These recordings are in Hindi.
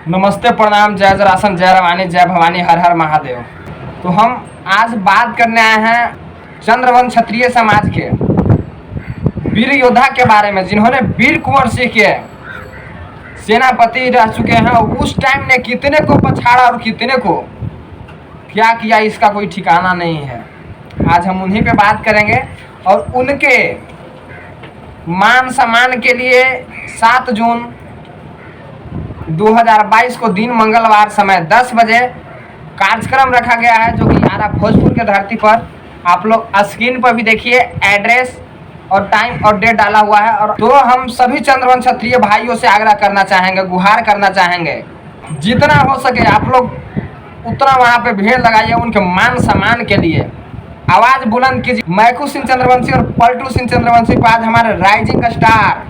नमस्ते, प्रणाम, जय जरासन, जय रवानी, जय भवानी, हर हर महादेव। तो हम आज बात करने आए हैं चंद्रवंश क्षत्रिय समाज के वीर योद्धा के बारे में, जिन्होंने वीर कुंवर सिंह के सेनापति रह चुके हैं। उस टाइम ने कितने को पछाड़ा और कितने को क्या किया, इसका कोई ठिकाना नहीं है। आज हम उन्हीं पे बात करेंगे और उनके मान सम्मान के लिए 7 जून 2022 को दिन मंगलवार समय 10 बजे कार्यक्रम रखा गया है, जो कि आरा भोजपुर के धरती पर। आप लोग स्क्रीन पर भी देखिए, एड्रेस और टाइम और डेट डाला हुआ है। और तो हम सभी चंद्रवंश क्षत्रिय भाइयों से आग्रह करना चाहेंगे, गुहार करना चाहेंगे, जितना हो सके आप लोग उतना वहाँ पे भीड़ लगाइए, उनके मान सम्मान के लिए आवाज बुलंद कीजिए। मैकू सिंह चंद्रवंशी और पलटू सिंह चंद्रवंशी पर आज हमारे राइजिंग स्टार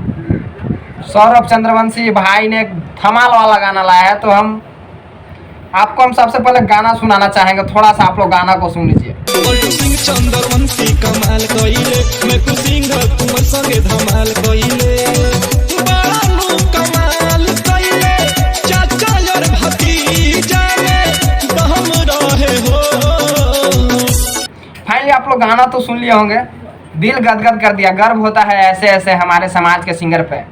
सौरभ चंद्रवंशी भाई ने एक धमाल वाला गाना लाया है। तो हम सबसे पहले गाना सुनाना चाहेंगे, थोड़ा सा आप लोग गाना को सुन लीजिए। पलटू सिंह चंद्रवंशी कमाल कइले, मैकू सिंह कुंवर संगे धमाल कइले, बड़ा लोग कमाल कइले, चाचा और भतीजा में दम रहे हो। फाइनली आप लोग गाना तो सुन लिए होंगे, दिल गदगद कर दिया। गर्व होता है ऐसे ऐसे हमारे समाज के सिंगर पे।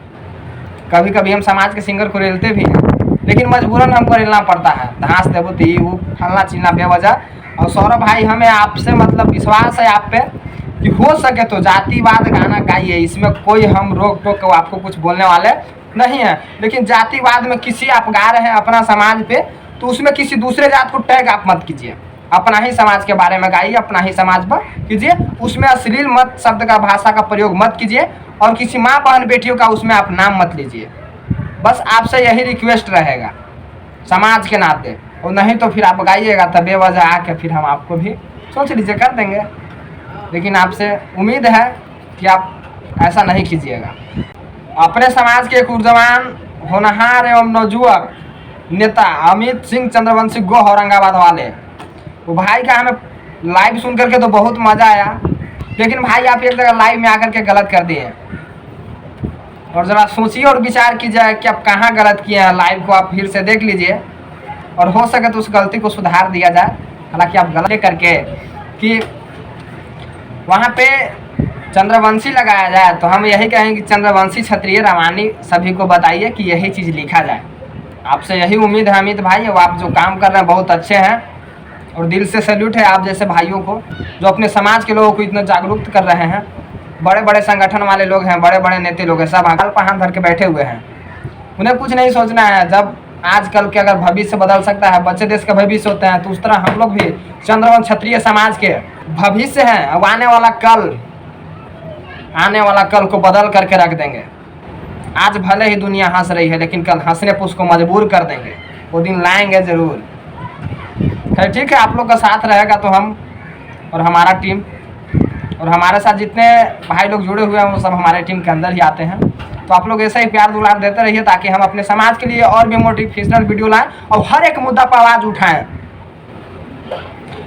कभी कभी हम समाज के सिंगर को रेलते भी हैं, लेकिन मजबूरन हमको रेलना पड़ता है। धांस देवती वो फलना चिलना बेवजह। और सौरभ भाई, हमें आपसे मतलब विश्वास है आप पे कि हो सके तो जातिवाद गाना गाइए। इसमें कोई हम रोक टोक आपको कुछ बोलने वाले नहीं है। लेकिन जातिवाद में किसी आप गा रहे हैं अपना समाज पे, तो उसमें किसी दूसरे जात को टैग आप मत कीजिए। अपना ही समाज के बारे में गाइए, अपना ही समाज पर कीजिए। उसमें अश्लील मत शब्द का भाषा का प्रयोग मत कीजिए और किसी माँ बहन बेटियों का उसमें आप नाम मत लीजिए। बस आपसे यही रिक्वेस्ट रहेगा समाज के नाते। और नहीं तो फिर आप गाइएगा तब बेवजह आके फिर हम आपको भी सोच लीजिए कर देंगे। लेकिन आपसे उम्मीद है कि आप ऐसा नहीं कीजिएगा। अपने समाज के एक ऊर्जवान होनहार एवं नौजुवक नेता अमित सिंह चंद्रवंशी गो औरंगाबाद वाले, वो भाई का हमें लाइव सुन करके तो बहुत मज़ा आया। लेकिन भाई आप एक जगह लाइव में आकर के गलत कर दिए, और ज़रा सोचिए और विचार कीजिए कि आप कहाँ गलत किए हैं। लाइव को आप फिर से देख लीजिए और हो सके तो उस गलती को सुधार दिया जाए। हालांकि आप गलत करके कि वहाँ पे चंद्रवंशी लगाया जाए, तो हम यही कहेंगे कि चंद्रवंशी क्षत्रिय रवानी सभी को बताइए कि यही चीज़ लिखा जाए। आपसे यही उम्मीद है अमित भाई। और आप जो काम कर रहे हैं बहुत अच्छे हैं और दिल से सैल्यूट है आप जैसे भाइयों को, जो अपने समाज के लोगों को इतना जागरूक कर रहे हैं। बड़े बड़े संगठन वाले लोग हैं, बड़े बड़े नेता लोग हैं, सब हाथ पर हाथ धर के बैठे हुए हैं। उन्हें कुछ नहीं सोचना है। जब आजकल के अगर भविष्य बदल सकता है, बच्चे देश का भविष्य होते हैं, तो उस तरह हम लोग भी चंद्रवंश क्षत्रिय समाज के भविष्य हैं। अब आने वाला कल को बदल करके रख देंगे। आज भले ही दुनिया हंस रही है, लेकिन कल हंसने पर उसको मजबूर कर देंगे। वो दिन लाएंगे जरूर। खैर ठीक है, आप लोग का साथ रहेगा तो हम और हमारा टीम और हमारे साथ जितने भाई लोग जुड़े हुए हैं वो सब हमारे टीम के अंदर ही आते हैं। तो आप लोग ऐसा ही प्यार दुलार देते रहिए, ताकि हम अपने समाज के लिए और भी मोटिवेशनल वीडियो लाएं और हर एक मुद्दा पर आवाज़ उठाएं।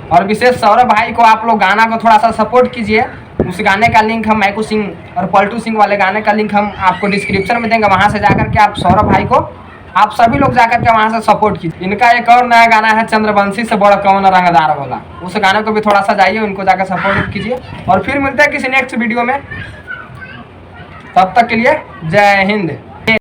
और विशेष सौरभ भाई को आप लोग गाना को थोड़ा सा सपोर्ट कीजिए। उस गाने का लिंक हम मैकू सिंह और पलटू सिंह वाले गाने का लिंक हम आपको डिस्क्रिप्शन में देंगे। वहाँ से जाकर के आप सौरभ भाई को आप सभी लोग जाकर के वहाँ से सपोर्ट कीजिए। इनका एक और नया गाना है चंद्रवंशी से बड़ा कौन रंगदार वाला, उस गाने को भी थोड़ा सा जाइए, उनको जाकर सपोर्ट कीजिए। और फिर मिलते हैं किसी नेक्स्ट वीडियो में। तब तक के लिए जय हिंद।